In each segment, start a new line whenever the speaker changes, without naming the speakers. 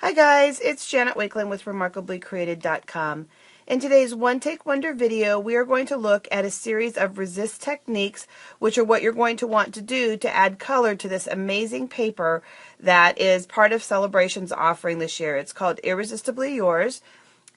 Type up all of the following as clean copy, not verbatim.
Hi guys, it's Janet Wakeland with RemarkablyCreated.com. In today's One Take Wonder video, we are going to look at a series of resist techniques, which are what you're going to want to do to add color to this amazing paper that is part of Celebration's offering this year. It's called Irresistably Yours.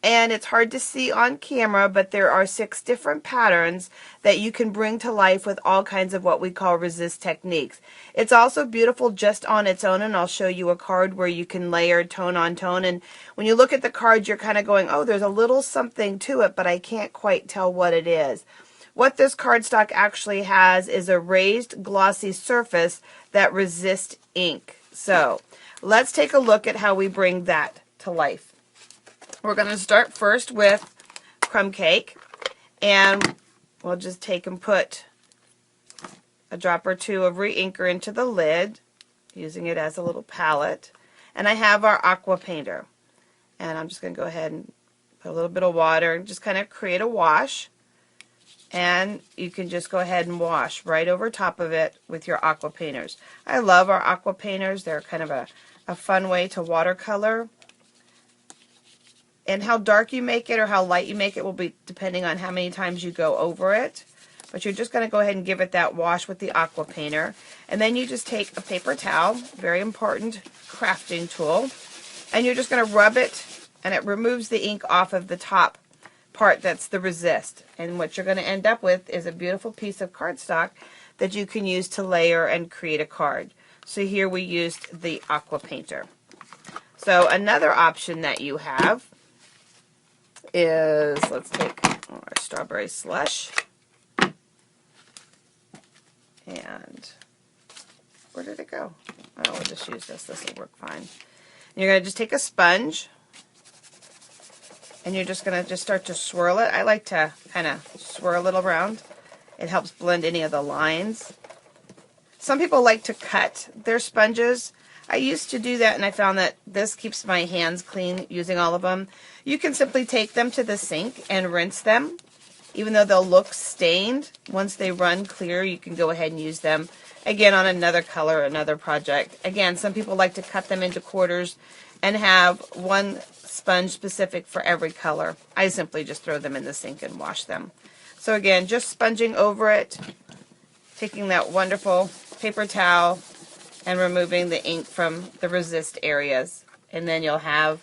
And it's hard to see on camera, but there are 6 different patterns that you can bring to life with all kinds of what we call resist techniques. It's also beautiful just on its own, and I'll show you a card where you can layer tone on tone. And when you look at the card, you're kind of going, oh, there's a little something to it, but I can't quite tell what it is. What this cardstock actually has is a raised glossy surface that resists ink. So let's take a look at how we bring that to life. We're going to start first with crumb cake, and we'll just take and put a drop or two of re-inker into the lid, using it as a little palette. And I have our aqua painter, and I'm just going to go ahead and put a little bit of water and just kind of create a wash. And you can just go ahead and wash right over top of it with your aqua painters. I love our aqua painters. They're kind of a fun way to watercolor. And how dark you make it or how light you make it will be depending on how many times you go over it. But you're just going to go ahead and give it that wash with the aqua painter. And then you just take a paper towel, very important crafting tool, and you're just going to rub it, and it removes the ink off of the top part that's the resist. And what you're going to end up with is a beautiful piece of cardstock that you can use to layer and create a card. So here we used the aqua painter. So another option that you have is, let's take our strawberry slush, and where did it go? Oh, we'll just use this. This will work fine. And you're going to just take a sponge, and you're just going to just start to swirl it. I like to kind of swirl it around. It helps blend any of the lines. Some people like to cut their sponges. I used to do that, and I found that this keeps my hands clean using all of them. You can simply take them to the sink and rinse them. Even though they'll look stained, once they run clear, you can go ahead and use them again on another color, another project. Again, some people like to cut them into quarters and have one sponge specific for every color. I simply just throw them in the sink and wash them. So again, just sponging over it, taking that wonderful paper towel, and removing the ink from the resist areas. And then you'll have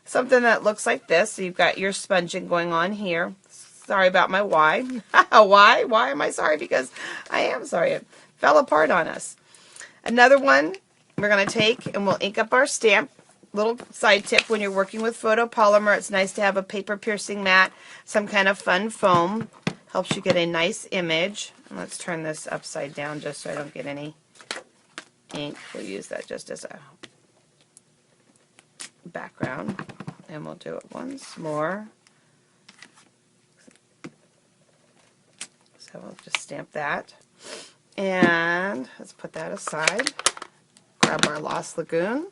something that looks like this. So you've got your sponging going on here. Sorry about my why. Why? Why am I sorry? Because I am sorry. It fell apart on us. Another one we're going to take, and we'll ink up our stamp. Little side tip, when you're working with photopolymer, it's nice to have a paper piercing mat, some kind of fun foam. Helps you get a nice image. And let's turn this upside down just so I don't get any ink. We'll use that just as a background, and we'll do it once more. So we'll just stamp that, and let's put that aside. Grab our Lost Lagoon,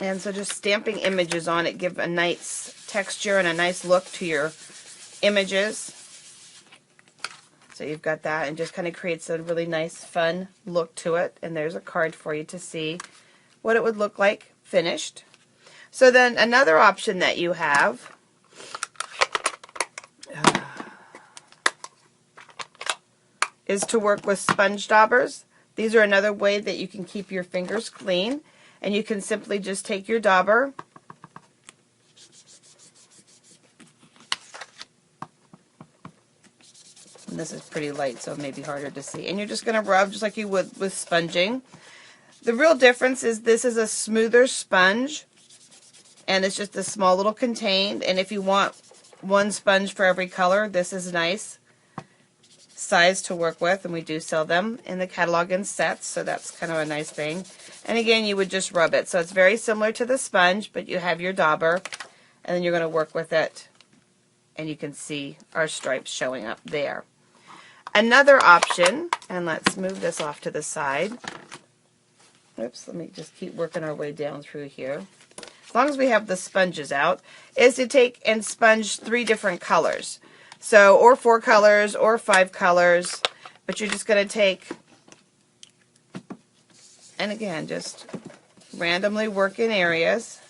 and so just stamping images on it give a nice texture and a nice look to your images. So you've got that, and just kind of creates a really nice fun look to it. And there's a card for you to see what it would look like finished. So then another option that you have is to work with sponge daubers. These are another way that you can keep your fingers clean. And you can simply just take your dauber, and this is pretty light, so it may be harder to see, and you're just going to rub just like you would with sponging. The real difference is this is a smoother sponge, and it's just a small little contained, and if you want one sponge for every color, this is nice size to work with, and we do sell them in the catalog in sets, so that's kind of a nice thing. And again, you would just rub it. So it's very similar to the sponge, but you have your dauber, and then you're going to work with it, and you can see our stripes showing up there. Another option, and let's move this off to the side. Oops, let me just keep working our way down through here. as long as we have the sponges out, is to take and sponge 3 different colors. So, or 4 colors, or 5 colors, but you're just going to take, and again, just randomly work in areas.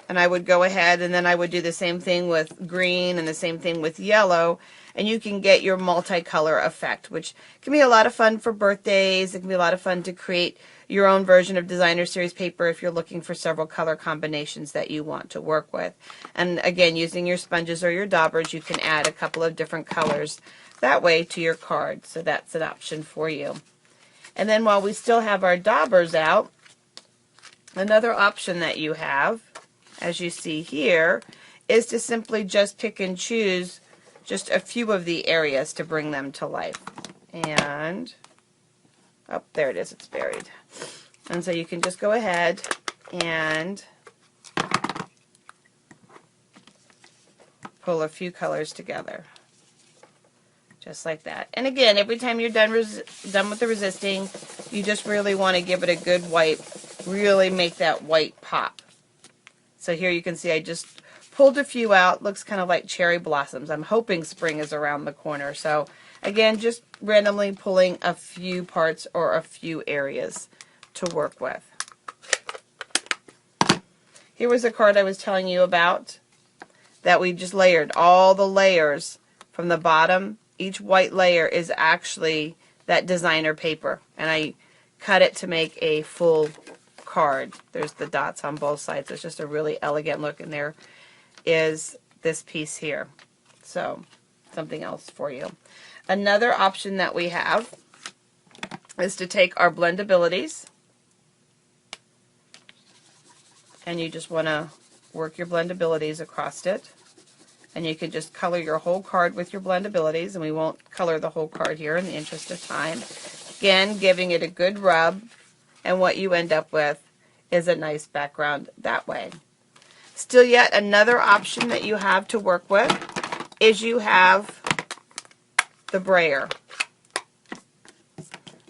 And I would go ahead and then I would do the same thing with green and the same thing with yellow, and you can get your multicolor effect, which can be a lot of fun for birthdays. It can be a lot of fun to create your own version of designer series paper if you're looking for several color combinations that you want to work with. And again, using your sponges or your daubers, you can add a couple of different colors that way to your card. So that's an option for you. And then while we still have our daubers out, another option that you have, as you see here, is to simply just pick and choose just a few of the areas to bring them to life. And, oh, there it is, it's buried. And so you can just go ahead and pull a few colors together. Just like that. And again, every time you're done with the resisting, you just really want to give it a good wipe. Really make that white pop. So here you can see I just pulled a few out. Looks kind of like cherry blossoms. I'm hoping spring is around the corner. So again, just randomly pulling a few parts or a few areas to work with. Here was a card I was telling you about that we just layered. All the layers from the bottom, each white layer is actually that designer paper. And I cut it to make a full card. There's the dots on both sides. It's just a really elegant look, and there is this piece here. So something else for you. Another option that we have is to take our blendabilities, and you just want to work your blendabilities across it, and you can just color your whole card with your blendabilities, and we won't color the whole card here in the interest of time. Again, giving it a good rub, and what you end up with is a nice background that way. Still yet another option that you have to work with is you have the brayer.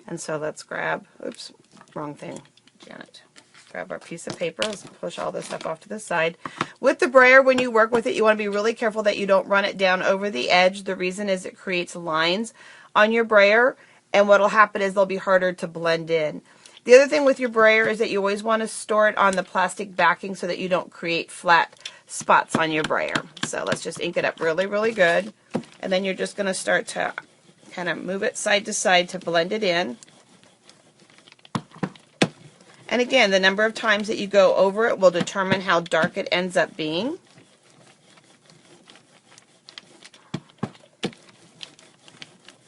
And so let's grab, oops, wrong thing, Janet. Grab our piece of paper. Let's push all this stuff off to the side. With the brayer, when you work with it, you want to be really careful that you don't run it down over the edge. The reason is it creates lines on your brayer, and what will happen is they'll be harder to blend in. The other thing with your brayer is that you always want to store it on the plastic backing so that you don't create flat spots on your brayer. So let's just ink it up really, really good. And then you're just going to start to kind of move it side to side to blend it in. And again, the number of times that you go over it will determine how dark it ends up being.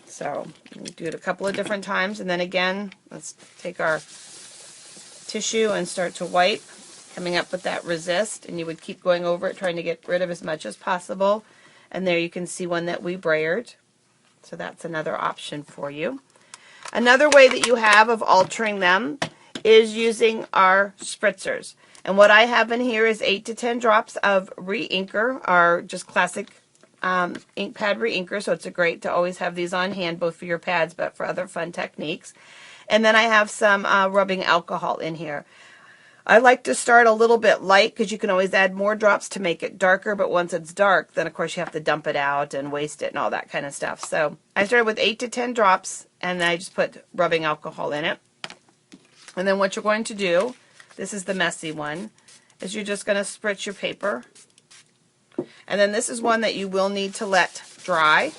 So you do it a couple of different times, and then again, let's take our tissue and start to wipe, coming up with that resist, and you would keep going over it, trying to get rid of as much as possible. And there you can see one that we brayered. So that's another option for you. Another way that you have of altering them is using our spritzers. And what I have in here is 8 to 10 drops of re-inker, our just classic ink pad re-inker, so it's great to always have these on hand, both for your pads but for other fun techniques. And then I have some rubbing alcohol in here. I like to start a little bit light because you can always add more drops to make it darker, but once it's dark, then of course you have to dump it out and waste it and all that kind of stuff. So I started with 8 to 10 drops, and I just put rubbing alcohol in it. And then what you're going to do, this is the messy one, is you're just going to spritz your paper. And then this is one that you will need to let dry.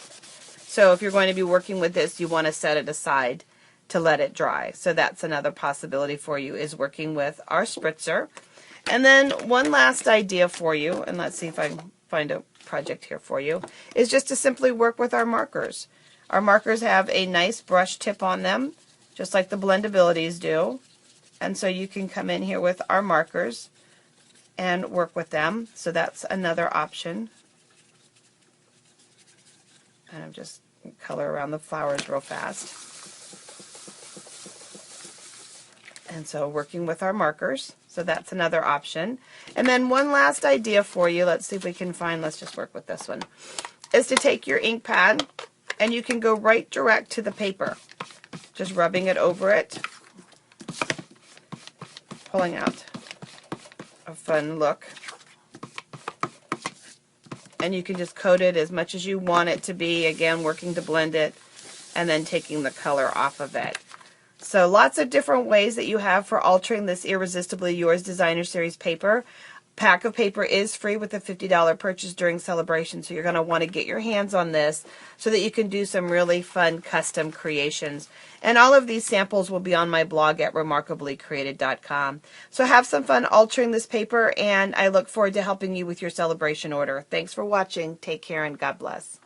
So if you're going to be working with this, you want to set it aside to let it dry. So that's another possibility for you, is working with our spritzer. And then one last idea for you, and let's see if I can find a project here for you, is just to simply work with our markers. Our markers have a nice brush tip on them, just like the blendabilities do. And so you can come in here with our markers and work with them. So that's another option. And I'm just color around the flowers real fast. And so working with our markers. So that's another option. And then one last idea for you, let's see if we can find, let's just work with this one, is to take your ink pad and you can go right direct to the paper, just rubbing it over it. pulling out a fun look. And you can just coat it as much as you want it to be, again working to blend it and then taking the color off of it. So lots of different ways that you have for altering this Irresistably Yours Designer Series paper. Pack of paper is free with a $50 purchase during celebration, so you're going to want to get your hands on this so that you can do some really fun custom creations. And all of these samples will be on my blog at remarkablycreated.com. So have some fun altering this paper, and I look forward to helping you with your celebration order. Thanks for watching. Take care and God bless.